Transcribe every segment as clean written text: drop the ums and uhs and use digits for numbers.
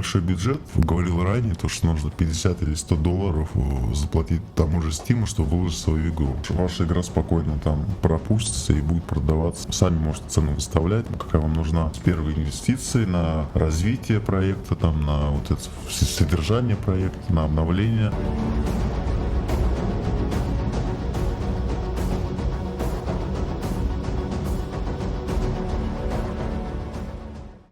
небольшой бюджет. Говорил ранее, то, что нужно 50 или 100 долларов заплатить тому же Steam, чтобы выложить свою игру. Ваша игра спокойно там пропустится и будет продаваться. Сами можете цену выставлять, какая вам нужна. Первые инвестиции на развитие проекта, там, на вот это содержание проекта, на обновление.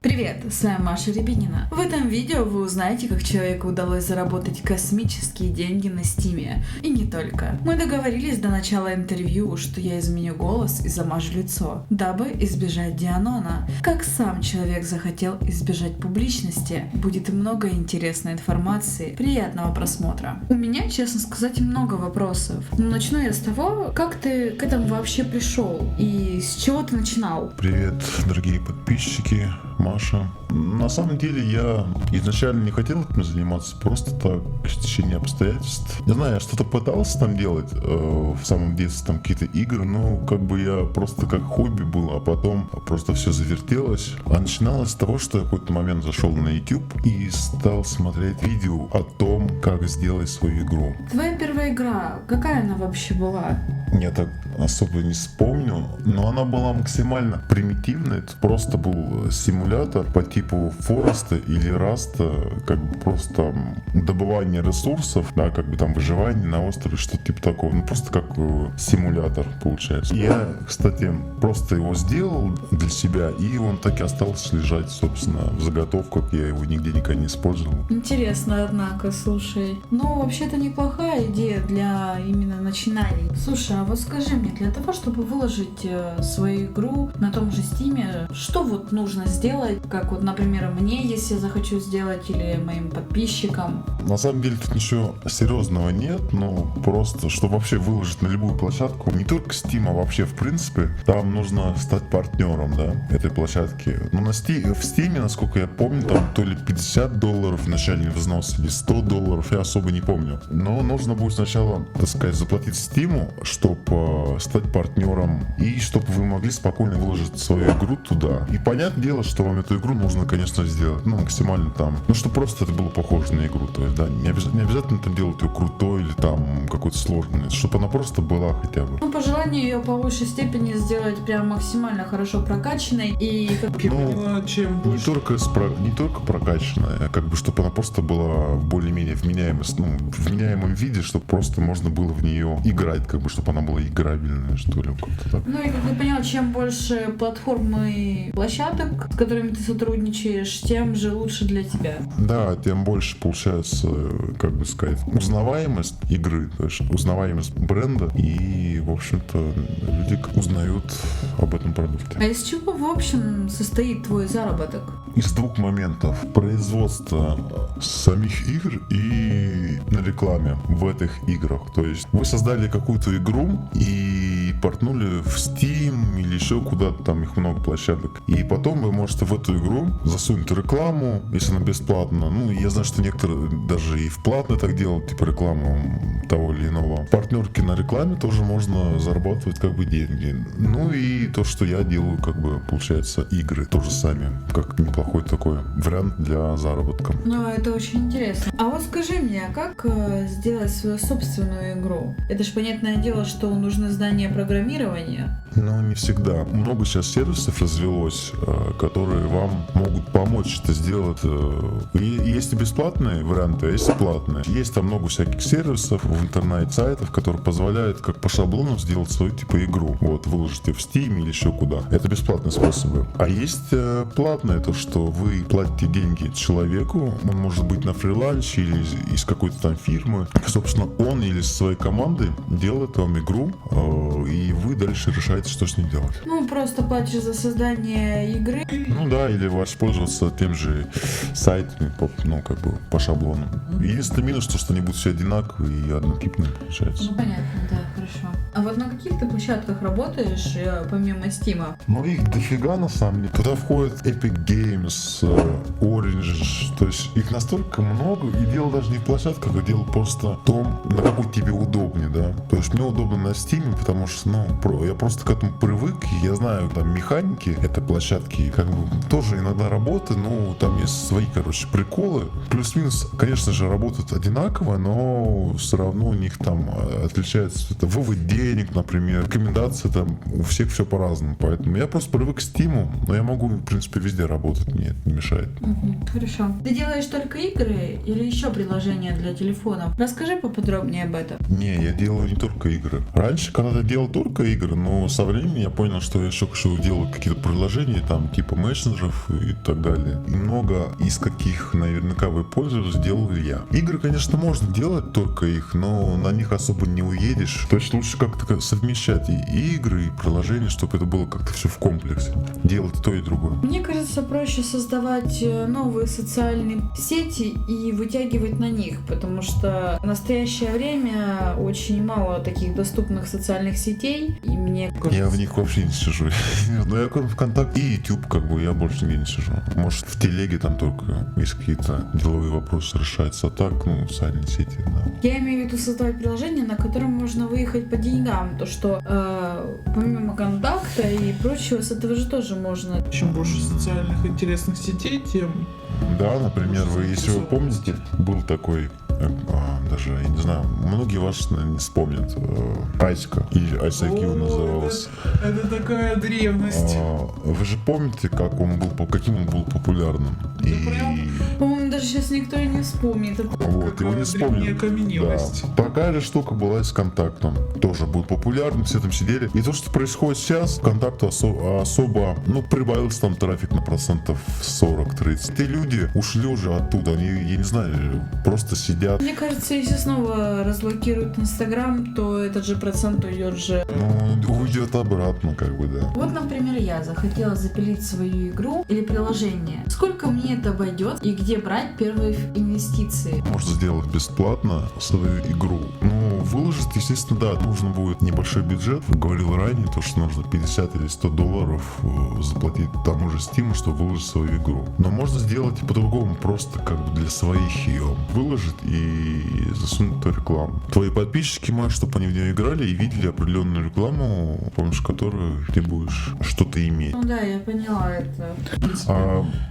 Привет, с вами Маша Рябинина. В этом видео вы узнаете, как человеку удалось заработать космические деньги на Стиме. И не только. Мы договорились до начала интервью, что я изменю голос и замажу лицо, дабы избежать Дианона. Как сам человек захотел избежать публичности, будет и много интересной информации. Приятного просмотра. У меня, честно сказать, много вопросов. Но начну я с того, как ты к этому вообще пришел и с чего ты начинал. Привет, дорогие подписчики. Маша. На самом деле я изначально не хотел этим заниматься, просто так, в течение обстоятельств. Не знаю, я что-то пытался там делать в самом детстве, там какие-то игры, но как бы я просто как хобби был, а потом просто все завертелось. А начиналось с того, что я в какой-то момент зашел на YouTube и стал смотреть видео о том, как сделать свою игру. Твоя первая игра, какая она вообще была? Я так особо не вспомню, но она была максимально примитивная. Это просто был симулятор по типу Фореста или Раста, как бы просто добывание ресурсов, да, как бы там выживание на острове, что-то типа такого. Ну просто как симулятор получается. Я, кстати, просто его сделал для себя, и он так и остался лежать, собственно, в заготовках. Я его нигде никогда не использовал. Интересно, однако, слушай. Ну, вообще-то неплохая идея для именно начинаний. Слушай, а вот скажи мне, для того, чтобы выложить свою игру на том же Стиме, что вот нужно сделать, как вот, например, мне, если я захочу сделать, или моим подписчикам? На самом деле тут ничего серьезного нет, но просто, чтобы вообще выложить на любую площадку, не только Steam, а вообще в принципе, там нужно стать партнером, да, этой площадки. Но в Steam, насколько я помню, там то ли 50 долларов начальный взнос или 100 долларов, я особо не помню. Но нужно будет сначала, так сказать, заплатить Steam, чтобы стать партнером, и чтобы вы могли спокойно выложить свою игру туда. И понятное дело, что вам эту игру нужно, конечно, сделать, ну, максимально там, ну, чтобы просто это было похоже на игру, то есть, да, не обязательно там делать ее крутой или там какой-то сложный, чтобы она просто была хотя бы. Ну, по желанию ее по высшей степени сделать прям максимально хорошо прокачанной и как Ну, поняла, чем больше. Не только прокачанная, а как бы, чтобы она просто была в более-менее вменяемом виде, чтобы просто можно было в нее играть, как бы, чтобы она была играбельная, что ли, как-то так. Ну и как я поняла, чем больше платформ и площадок, с которыми ты сотрудничаешь, тем же лучше для тебя. Да, тем больше получается, как бы сказать, узнаваемость игры, то есть узнаваемость бренда, и, в общем-то, люди узнают об этом продукте. А из чего, в общем, состоит твой заработок? Из двух моментов: производство самих игр и на рекламе в этих играх. То есть вы создали какую-то игру и портнули в Steam или еще куда-то, там их много площадок. И потом вы можете в эту игру засунуть рекламу, если она бесплатна. Ну, я знаю, что некоторые даже и в платно так делают, типа рекламу того или иного. Партнерки на рекламе тоже можно зарабатывать как бы деньги. Ну и то, что я делаю, как бы, получается, игры тоже сами, как неплохой такой вариант для заработка. Ну, это очень интересно. А вот скажи мне, а как сделать свою собственную игру? Это же понятное дело, что нужны знания программирования. Но не всегда. Много сейчас сервисов развелось, которые вам могут помочь это сделать. Есть и бесплатные варианты, а есть и платные. Есть там много всяких сервисов в интернет-сайтах, которые позволяют как по шаблону сделать свою типа игру. Вот, выложить ее в Steam или еще куда. Это бесплатные способы. А есть платные, то что вы платите деньги человеку, он может быть на фрилансе или из какой-то там фирмы. Собственно, он или со своей командой делает вам игру, и вы дальше решаете, что с ней делать. Ну, просто платишь за создание игры. Ну да, или воспользоваться тем же сайтами, ну, как бы по шаблону. Единственный минус, что они будут все одинаковые и однотипные, получается. Ну, понятно, да, хорошо. А вот на каких ты площадках работаешь, помимо Steam? Ну, их дофига, на самом деле. Туда входят Epic Games, Orange, то есть их настолько много, и дело даже не в площадках, а дело просто в том, на какой тебе удобнее, да. То есть мне удобно на Steam, потому что, ну, я просто к этому привык, и я знаю, там механики этой площадки как бы тоже иногда работают, но там есть свои, короче, приколы. Плюс-минус, конечно же, работают одинаково, но все равно у них там отличается это вывод денег, например, рекомендации там у всех все по-разному, поэтому я просто привык к Steam, но я могу, в принципе, везде работать, мне это не мешает. Хорошо. Ты делаешь только игры или еще приложения для телефонов? Расскажи поподробнее об этом. Не, я делаю не только игры. Раньше, когда я делал только игры, но со временем я понял, что я еще хочу делать какие-то приложения, там, типа мессенджеров и так далее. И много из каких наверняка вы пользуетесь, делаю я. Игры, конечно, можно делать, только их, но на них особо не уедешь. То есть лучше как-то совмещать и игры, и приложения, чтобы это было как-то все в комплексе. Делать то и другое. Мне кажется, проще создавать новые социальные сети и вытягивать на них, потому что в настоящее время очень мало таких доступных социальных сетей, и мне Я в них вообще не сижу. Но я кроме ВКонтакте и YouTube, как бы, я больше нигде не сижу. Может, в телеге там только есть какие-то деловые вопросы решаются, а так, ну, социальные сети, да. Я имею в виду создавать приложение, на котором можно выехать по деньгам. То, что помимо контакта и прочего, с этого же тоже можно. Чем больше социальных интересных сетей, тем... Да, например, вы, если вы помните, был такой, даже, я не знаю, многие ваши, наверное, не вспомнят, Айска, или ICQ назывался. Это такая древность. Вы же помните, каким он был популярным? По-моему, даже сейчас никто и не вспомнит. Вот, его не древняя вспомнил. окаменелость. Да. Такая же штука была и с контактом. Тоже был популярным, все там сидели. И то, что происходит сейчас, контакту особо, ну, прибавился там трафик на процентов 40-30. Те люди ушли уже оттуда, они, я не знаю, просто сидят. Мне кажется, если снова разблокируют Инстаграм, то этот же процент уйдет же. Ну, уйдет обратно, как бы, да. Вот, например, я захотела запилить свою игру или приложение. Сколько мне это обойдет и где брать первые инвестиции? Можно сделать бесплатно свою игру. Ну, выложить, естественно, да, нужно будет небольшой бюджет. Говорил ранее, то, что нужно 50 или 100 долларов заплатить тому же Steam, чтобы выложить свою игру. Но можно сделать и по-другому, просто как бы для своих ее выложить и засунуть ту рекламу. Твои подписчики можешь, чтобы они в нее играли и видели определенную рекламу, с помощью которой ты будешь что-то иметь. Ну да, я поняла это.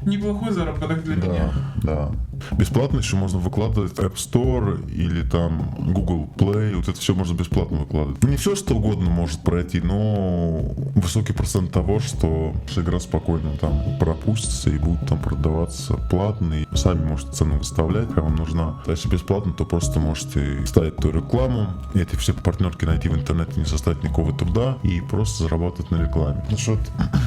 Неплохой заработок для меня. Да. Бесплатно еще можно выкладывать в App Store или там Google Play. Вот это все можно бесплатно выкладывать. Не все что угодно может пройти, но высокий процент того, что игра спокойно там пропустится и будет там продаваться платно. И сами можете цену выставлять, как вам нужна. А если бесплатно, то просто можете ставить ту рекламу. Эти все партнерки найти в интернете не составит никакого труда и просто зарабатывать на рекламе. Насчет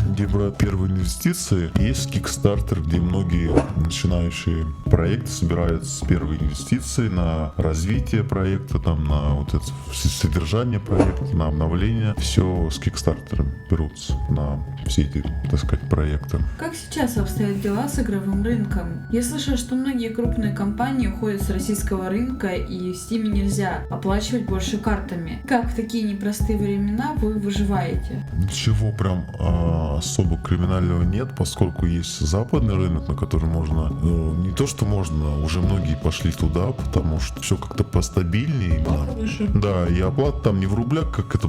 где брать первые инвестиции, есть Kickstarter, где многие начинающие проекты собирают с первой инвестиции на развитие проекта, там, на вот это содержание проекта, на обновление. Все с Kickstarter берутся на все эти, так сказать, проекты. Как сейчас обстоят дела с игровым рынком? Я слышала, что многие крупные компании уходят с российского рынка, и в Steam нельзя оплачивать больше картами. Как в такие непростые времена вы выживаете? Ничего прям особо криминального нет, поскольку есть западный рынок, на который можно, не то что можно, уже многие пошли туда, потому что все как-то постабильнее. Плата выше. Да, и оплата там не в рублях, как это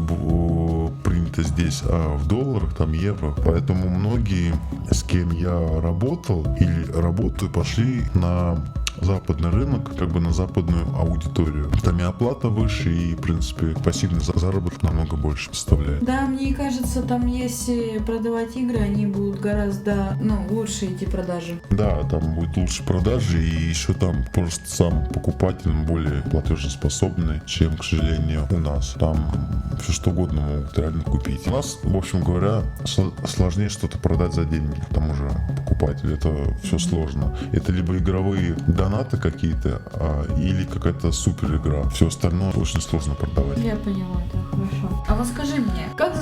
принято здесь, а в долларах, там евро. Поэтому многие, с кем я работал или работаю, пошли на западный рынок, как бы на западную аудиторию. Там и оплата выше, и, в принципе, пассивный заработок намного больше составляет. Да, мне кажется, там если продавать игры, они будут гораздо, лучше идти продажи. Да, там будет лучше продажи, и еще там просто сам покупатель более платежеспособный, чем, к сожалению, у нас. Там все что угодно могут реально купить. У нас, в общем говоря, сложнее что-то продать за деньги тому же покупателю. Это все сложно. Это либо игровые донаты какие-то, или какая-то супер игра. Все остальное очень сложно продавать. Я поняла, это хорошо. А вот скажи мне, как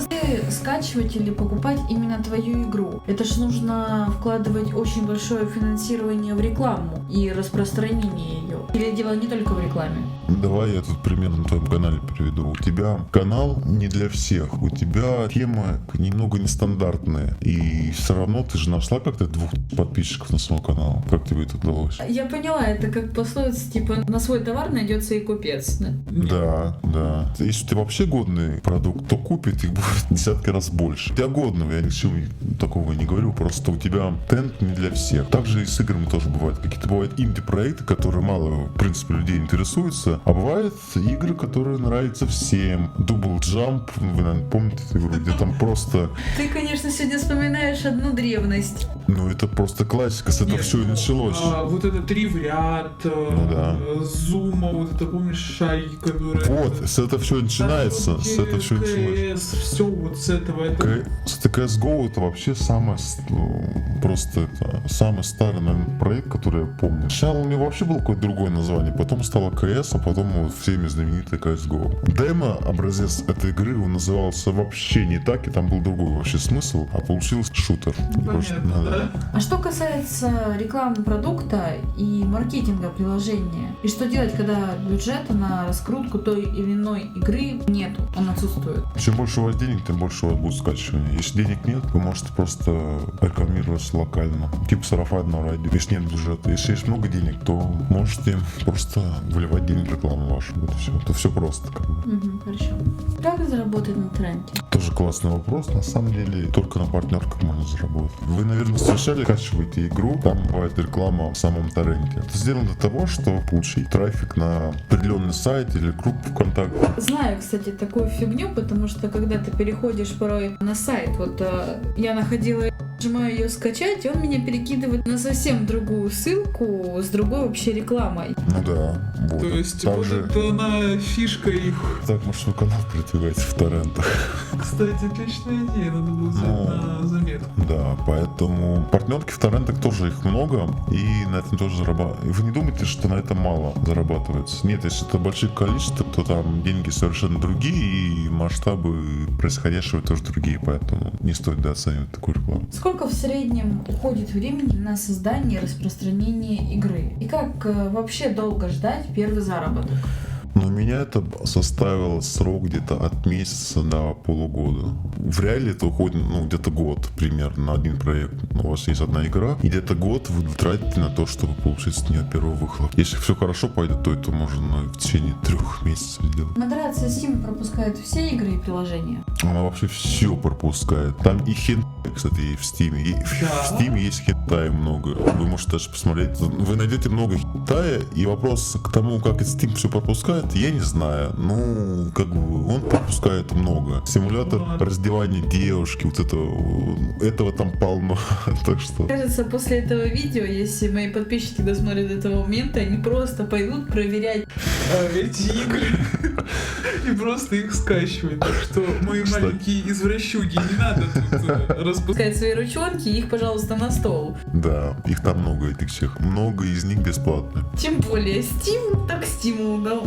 скачивать или покупать именно твою игру? Это ж нужно вкладывать очень большое финансирование в рекламу и распространение ее. Или дело не только в рекламе? Давай я тут пример на твоем канале приведу. У тебя канал не для всех. У тебя тема немного нестандартная. И все равно ты же нашла как-то 2 подписчиков на свой канал. Как тебе это удалось? Я поняла, поняла, это как пословица, типа, на свой товар найдется и купец. Да? Да. Если ты вообще годный продукт, то купит их будет десятки раз больше. Я годного, я ничего такого не говорю, просто у тебя тренд не для всех. Также и с играми тоже бывает. Какие-то бывают инди-проекты, которые мало, в принципе, людей интересуются, а бывают игры, которые нравятся всем. Double Jump, вы, наверное, помните эту игру, где там просто... Ты, конечно, сегодня вспоминаешь одну древность. Ну, это просто классика, с этого все и началось. Вот это 3 в ряд, да. Зума, вот это, помнишь, шайки, которые... Вот, с этого все начинается, с этого все началось. Все вот с этого. CSGO это вообще самый старый, наверное, проект, который я помню. Сначала у него вообще было какое-то другое название, потом стало CS, а потом вот всеми знаменитый CSGO. Демо, образец этой игры, он назывался вообще не так, и там был другой вообще смысл, а получился шутер. Понятно, да? А что касается рекламы продукта и маркетинга приложения, и что делать, когда бюджета на раскрутку той или иной игры нету, он отсутствует? Чем больше у вас денег, тем больше у вас будет скачивания. Если денег нет, вы можете просто рекламироваться локально, типа сарафанного радио. Если нет бюджета, если есть много денег, то можете просто выливать деньги в рекламу вашу. Вот и все. Это все просто. Как бы. Хорошо. Как заработать на тренде? Тоже классный вопрос. На самом деле, только на партнерках можно заработать. Вы, наверное, встречали, скачиваете игру, там бывает реклама в самом торренте. Это сделано для того, чтобы получить трафик на определенный сайт или группу ВКонтакте. Знаю, кстати, такую фигню, потому что когда ты переходишь порой на сайт, вот я находила, нажимаю ее скачать, и он меня перекидывает на совсем другую ссылку с другой вообще рекламой. Ну да, вот. То есть также... вот это она фишка их. Так, может, свой канал продвигаете в торрентах. Кстати, отличная идея, надо было взять на заметку. Да, поэтому партнерки в торрентах тоже их много, и на этом тоже зарабатывают. Вы не думайте, что на этом мало зарабатывается. Нет, если это большое количество, то там деньги совершенно другие, и масштабы происходящего тоже другие, поэтому не стоит недооценивать такую рекламу. Сколько в среднем уходит времени на создание и распространение игры? И как вообще долго ждать первый заработок? Но у меня это составило срок где-то от месяца до полугода. В реале это уходит где-то год примерно на один проект. У вас есть одна игра, и где-то год вы тратите на то, чтобы получить с нее первый выхлоп. Если все хорошо пойдет, то это можно в течение 3 месяцев сделать. Модерация Steam пропускает все игры и приложения? Она вообще все пропускает. Там и хентай, кстати, и в Steam. И в Steam есть хентай много. Вы можете даже посмотреть. Вы найдете много хентая, и вопрос к тому, как Steam все пропускает, я не знаю. Ну, как бы он пропускает много. Симулятор раздевания девушки, вот этого там полно. Так что... Кажется, после этого видео, если мои подписчики досмотрят до этого момента, они просто пойдут проверять эти игры и просто их скачивать. Так что, мои маленькие извращуги, не надо тут распускать свои ручонки и их, пожалуйста, на стол. Да, их там много, этих всех. Много из них бесплатно. Тем более Steam, так стимул дал.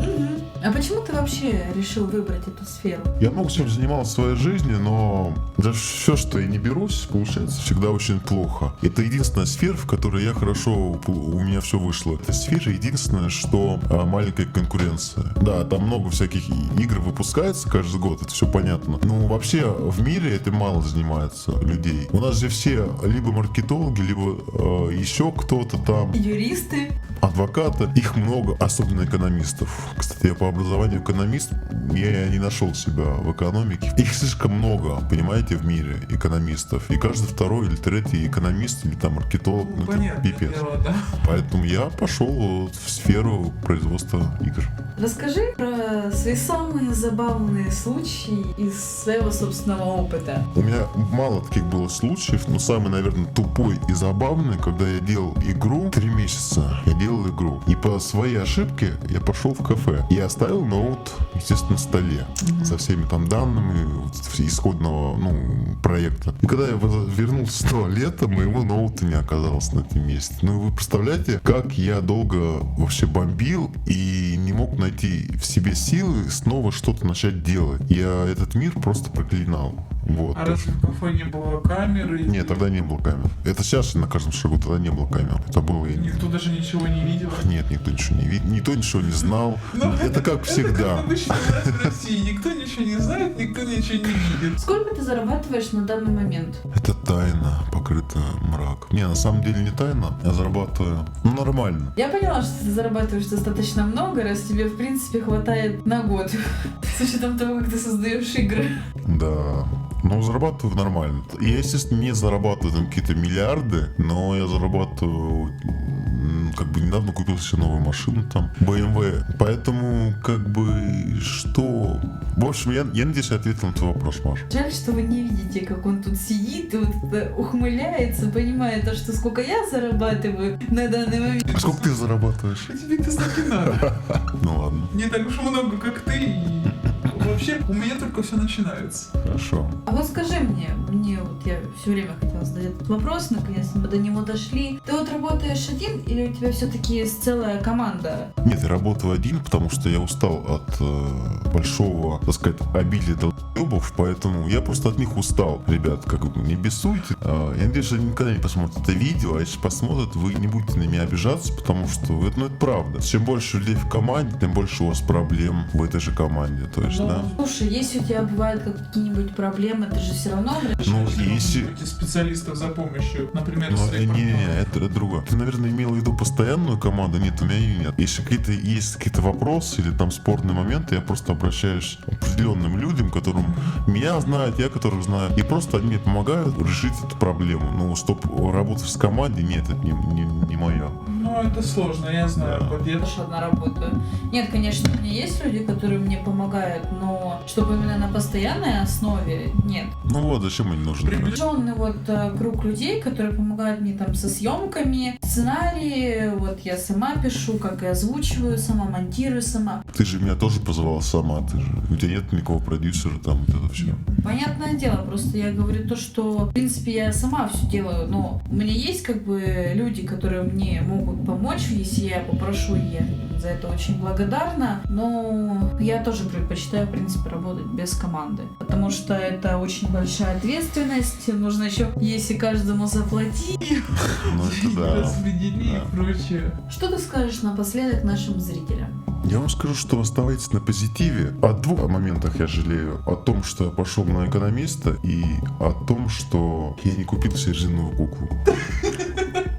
А почему ты вообще решил выбрать эту сферу? Я много чем занимался в своей жизни, но даже все, что я не берусь, получается всегда очень плохо. Это единственная сфера, в которой я хорошо, у меня все вышло. Эта сфера единственное, что маленькая конкуренция. Да, там много всяких игр выпускается каждый год, это все понятно. Но вообще в мире это мало занимается людей. У нас же все либо маркетологи, либо еще кто-то там. Юристы. Адвокаты. Их много, особенно экономистов. Кстати, я по образованию экономист, я не нашел себя в экономике. Их слишком много, понимаете, в мире экономистов. И каждый второй или третий экономист или там маркетолог, это пипец. Дело, да. Поэтому я пошел в сферу производства игр. Расскажи про свои самые забавные случаи из своего собственного опыта. У меня мало таких было случаев, но самый, наверное, тупой и забавный, когда я делал игру 3 месяца. Я делал игру. И по своей ошибке я пошел в кафе. И оставил ноут, естественно, на столе. Со всеми там данными исходного проекта. И когда я вернулся с туалета, моего ноута не оказалось на этом месте. Ну, вы представляете, как я долго вообще бомбил и не мог найти в себе силы снова что-то начать делать. Я этот мир просто проклинал. Вот. А разве в кафе не было камеры? Нет, тогда не было камер. Это сейчас на каждом шагу, тогда не было камер. Это было... Никто даже ничего не видел? Нет, никто ничего не видел, никто ничего не знал. Это как всегда. Это обычно у нас в России. Никто ничего не знает, никто ничего не видит. Сколько ты зарабатываешь на данный момент? Это тайна, покрыта мрак. Не, на самом деле не тайна. Я зарабатываю, нормально. Я поняла, что ты зарабатываешь достаточно много, раз тебе, в принципе, хватает на год. С учетом того, как ты создаешь игры. Да. Ну, зарабатываю нормально. Я, естественно, не зарабатываю там какие-то миллиарды, но я зарабатываю... Как бы недавно купил себе новую машину, там, BMW. Поэтому, как бы, что... В общем, я надеюсь, я ответил на твой вопрос, Маш. Жаль, что вы не видите, как он тут сидит и вот ухмыляется, понимая то, что сколько я зарабатываю на данный момент. А сколько ты зарабатываешь? А тебе это знать не надо. Ну ладно, Не так уж много, как ты. И вообще, у меня только все начинается. хорошо. А вот скажи мне вот я все время хотела задать этот вопрос, наконец мы до него дошли. Ты вот работаешь один или у тебя все-таки есть целая команда? Нет, я работаю один, потому что я устал от большого, так сказать, обилия долбов, поэтому я просто от них устал. Ребят, как бы не бессуйте. Я надеюсь, что они никогда не посмотрят это видео, а если посмотрят, вы не будете на меня обижаться, потому что это правда. Чем больше людей в команде, тем больше у вас проблем в этой же команде. То есть, да. Слушай, если у тебя бывают какие-нибудь проблемы, ты же все равно Ну, Если если... будете специалистов за помощью, например, Ну, своих партнеров. это другое. Ты, наверное, имел в виду постоянную команду? Нет, у меня ее нет. Если есть какие-то вопросы или там спорные моменты, я просто обращаюсь к определенным людям, которым меня знают, я которых знаю, и просто они мне помогают решить эту проблему. Ну, чтоб работать в команде, нет, это не мое. Ну, это сложно, я знаю. Да. Вот я хорошо одна работаю. Нет, конечно, у меня есть люди, которые мне помогают, но чтобы именно на постоянной основе, нет. Ну вот, зачем они нужны? Приближенный вот круг людей, которые помогают мне там со съемками, сценарии, вот я сама пишу, как и озвучиваю сама, монтирую сама. Ты же меня тоже позвала сама, у тебя нет никакого продюсера там, вот это все. Понятное дело, просто я говорю то, что в принципе я сама все делаю, но у меня есть как бы люди, которые мне могут помочь, если я попрошу, и я за это очень благодарна, но я тоже предпочитаю в принципе работать без команды, потому что это очень большая ответственность, нужно еще, если каждому заплатить. Ну это да. распредели и прочее. Что ты скажешь напоследок нашим зрителям? Я вам скажу, что оставайтесь на позитиве. О двух моментах я жалею. О том, что я пошел на экономиста, и о том, что я не купил себе резиновую куклу.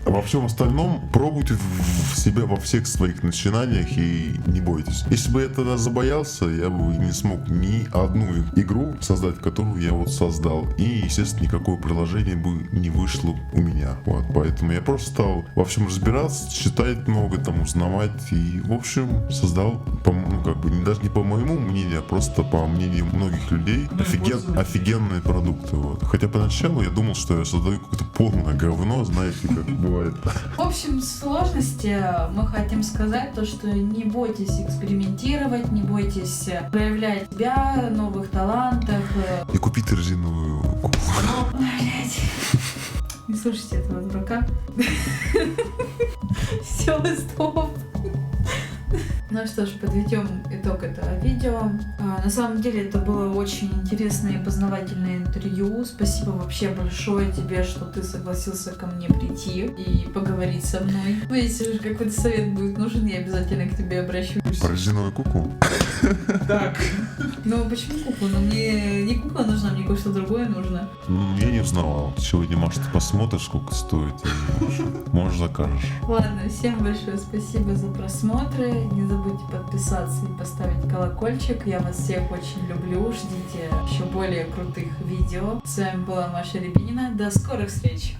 А во всем остальном пробуйте в себя во всех своих начинаниях и не бойтесь. Если бы я тогда забоялся, я бы не смог ни одну игру создать, которую я вот создал. И, естественно, никакое приложение бы не вышло у меня. Вот, поэтому я просто стал во всем разбираться, читать много, там, узнавать. И, в общем, создал, ну, как бы, даже не по моему мнению, а просто по мнению многих людей офигенные продукты. Вот. Хотя поначалу я думал, что я создаю какое-то полное говно, знаете, как бывает. В общем, сложности мы хотим сказать то, что не бойтесь экспериментировать, не бойтесь проявлять себя, новых талантов. И купите резиновую куклу. Блять. Не слушайте этого дурака. Все, стоп. Ну что ж, подведем итог этого видео. На самом деле это было очень интересное и познавательное интервью. Спасибо вообще большое тебе, что ты согласился ко мне прийти и поговорить со мной. Ну, если же какой-то совет будет нужен, я обязательно к тебе обращусь. Про резиновую куклу? Так. Ну почему кукла? Ну мне не кукла нужна, мне кое-что другое нужно. Ну, я не узнавал. Сегодня, может, ты посмотришь, сколько стоит, и может закажешь. Ладно, всем большое спасибо за просмотры. Не забудьте подписаться и поставить колокольчик. Я вас всех очень люблю. Ждите еще более крутых видео. С вами была Маша Рябинина. До скорых встреч!